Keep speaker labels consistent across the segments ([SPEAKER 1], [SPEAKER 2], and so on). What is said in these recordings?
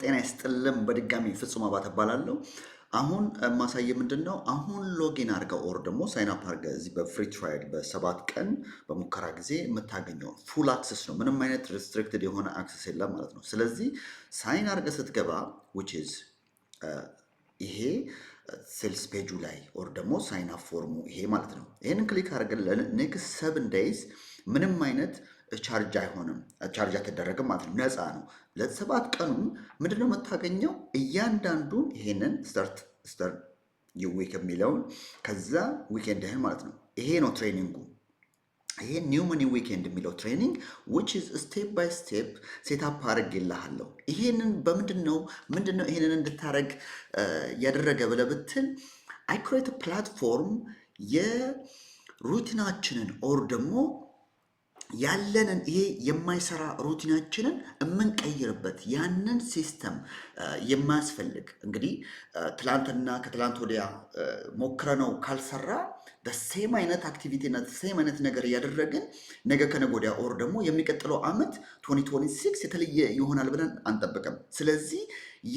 [SPEAKER 1] ጤና ይስጥልን በድጋሚ ፍጹም አባተ እባላለሁ። አሁን ማሳየ ምንድነው? አሁን ሎጊን አድርገው ኦር ደግሞ ሳይን አፕ አድርገህ እዚህ በፍሪ ትራይል በ7 ቀን በሙከራ ጊዜ የምታገኘው ፉል አክሰስ ነው። ምንም አይነት ሪስትሪክትድ የሆነ አክሰስ የለም ማለት ነው። ስለዚህ ሳይን አድርገህ ስትገባ which is ይሄ ሴልስ ፔጁ ላይ ኦር ደግሞ ሳይን አፕ ፎርሙ ይሄ ማለት ነው። ይሄንን ክሊክ አድርገን ለኔክስት 7 ዴይዝ ምንም አይነት ቻርጅ አይሆንም፣ ቻርጅ አትደረግም ማለት ነው። ነፃ ነው። ለሰባት ቀኑ ምንድነው የምታገኘው? እያንዳንዱን ይሄንን ስታርት ዊክ የሚለውን ከዛ ዊኬንድህን ማለት ነው። ይሄ ነው ትሬኒንጉ። ይሄ ኒው መኒ ዊኬንድ የሚለው ትሬኒንግ which is ስቴፕ ባይ ስቴፕ ሴታፕ አድርጌልሃለሁ። ይሄንን ምንድነው ይሄንን እንድታረግ ያደረገ ብለህ ብትል አይ ክሬት ፕላትፎርም የሩቲናችንን ኦር ደግሞ ያለንን ይሄ የማይሰራ ሩቲናችንን የምንቀይርበት ያንን ሲስተም የማያስፈልግ እንግዲህ ትላንትና ከትላንት ወዲያ ሞክረነው ካልሰራ በሴም አይነት አክቲቪቲ እና ሴም አይነት ነገር እያደረግን ነገ ከነገ ወዲያ ኦር ደግሞ የሚቀጥለው ዓመት 2026 የተለየ ይሆናል ብለን አንጠብቅም። ስለዚህ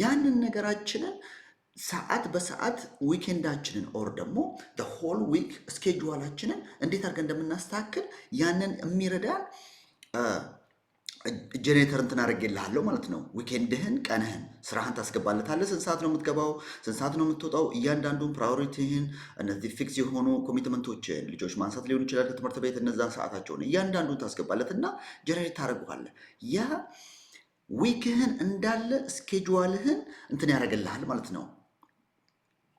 [SPEAKER 1] ያንን ነገራችንን ሰዓት በሰዓት ዊኬንዳችንን ኦር ደግሞ ሆል ዊክ ስኬጁዋላችንን እንዴት አድርገን እንደምናስተካክል ያንን የሚረዳን ጄኔሬተር እንትን አድርጌልሃለሁ ማለት ነው። ዊኬንድህን ቀንህን ስራህን ታስገባለታለህ። ስንት ሰዓት ነው የምትገባው? ስንት ሰዓት ነው የምትወጣው? እያንዳንዱን ፕራዮሪቲህን እነዚህ ፊክስ የሆኑ ኮሚትመንቶችን ልጆች ማንሳት ሊሆን ይችላል ከትምህርት ቤት እነዛን ሰዓታቸውን እያንዳንዱን ታስገባለትና ጄኔሬት ታደርገዋለህ። ያ ዊክህን እንዳለ ስኬጁዋልህን እንትን ያደርግልሃል ማለት ነው፣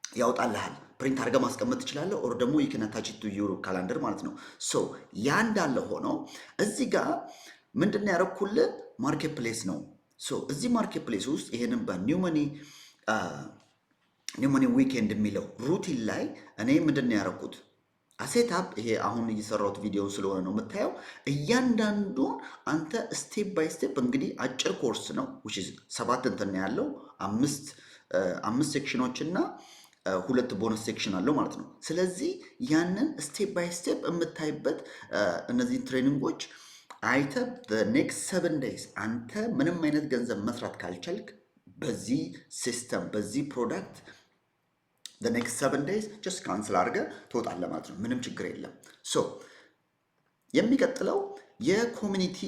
[SPEAKER 1] ያውጣልሃል። ፕሪንት አድርገህ ማስቀመጥ ትችላለህ። ኦር ደግሞ you can attach it to your calendar ማለት ነው። ሶ ያ እንዳለ ሆኖ እዚህ ጋር ምንድን ያደረኩልህ ማርኬት ፕሌስ ነው። ሶ እዚህ ማርኬት ፕሌስ ውስጥ ይሄንን በኒው መኒ ዊኬንድ የሚለው ሩቲን ላይ እኔ ምንድን ያደረኩት አሴታፕ ይሄ አሁን እየሰራሁት ቪዲዮ ስለሆነ ነው የምታየው። እያንዳንዱን አንተ ስቴፕ ባይ ስቴፕ እንግዲህ አጭር ኮርስ ነው which is 7 እንትን ያለው አምስት ሴክሽኖች እና 2 ቦነስ ሴክሽን አለው ማለት ነው። ስለዚህ ያንን ስቴፕ ባይ ስቴፕ የምታይበት እነዚህ ትሬኒንጎች አይተ በኔክስት 7 ዴይዝ አንተ ምንም አይነት ገንዘብ መስራት ካልቻልክ በዚህ ሲስተም በዚህ ፕሮዳክት the next 7 days just cancel አድርገህ ትወጣለህ ማለት ነው። ምንም ችግር የለም። ሶ የሚቀጥለው የኮሚኒቲ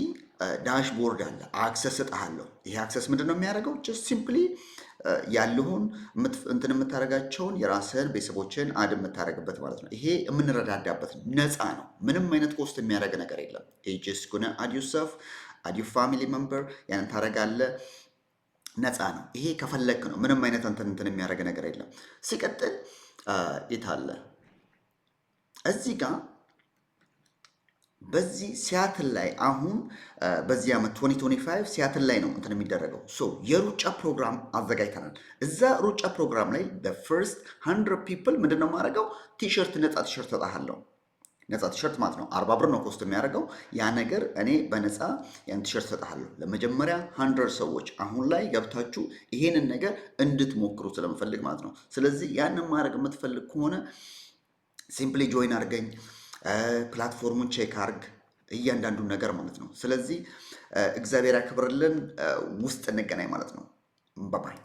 [SPEAKER 1] ዳሽቦርድ አለ። አክሰስ እጣሃለሁ። ይሄ አክሰስ ምንድን ነው የሚያደርገው? just simply ያለውን እንትን የምታደርጋቸውን የራስህን ቤተሰቦችን አድ የምታደርግበት ማለት ነው። ይሄ የምንረዳዳበት ነፃ ነው። ምንም አይነት ኮስት የሚያደርግ ነገር የለም። just gonna add yourself, add your family member ያንን ታደርጋለህ። ነፃ ነው። ይሄ ከፈለክ ነው። ምንም አይነት እንትን የሚያደርግ ነገር የለም። ሲቀጥል የታለ እዚህ ጋር በዚህ ሲያትል ላይ አሁን በዚህ ዓመት 2025 ሲያትል ላይ ነው እንትን የሚደረገው። ሶ የሩጫ ፕሮግራም አዘጋጅተናል። እዛ ሩጫ ፕሮግራም ላይ በፈርስት 100 ፒፕል ምንድነው የማደርገው? ቲሸርት ነፃ ቲሸርት እሰጥሃለሁ። ነፃ ቲሸርት ማለት ነው 40 ብር ነው ኮስት የሚያደርገው። ያ ነገር እኔ በነፃ ያን ቲሸርት እሰጥሃለሁ ለመጀመሪያ 100 ሰዎች። አሁን ላይ ገብታችሁ ይሄንን ነገር እንድትሞክሩ ስለምፈልግ ማለት ነው። ስለዚህ ያንን ማድረግ የምትፈልግ ከሆነ ሲምፕሊ ጆይን አድርገኝ፣ ፕላትፎርሙን ቼክ አርግ፣ እያንዳንዱን ነገር ማለት ነው። ስለዚህ እግዚአብሔር ያክብርልን። ውስጥ እንገናኝ ማለት ነው። ባባይ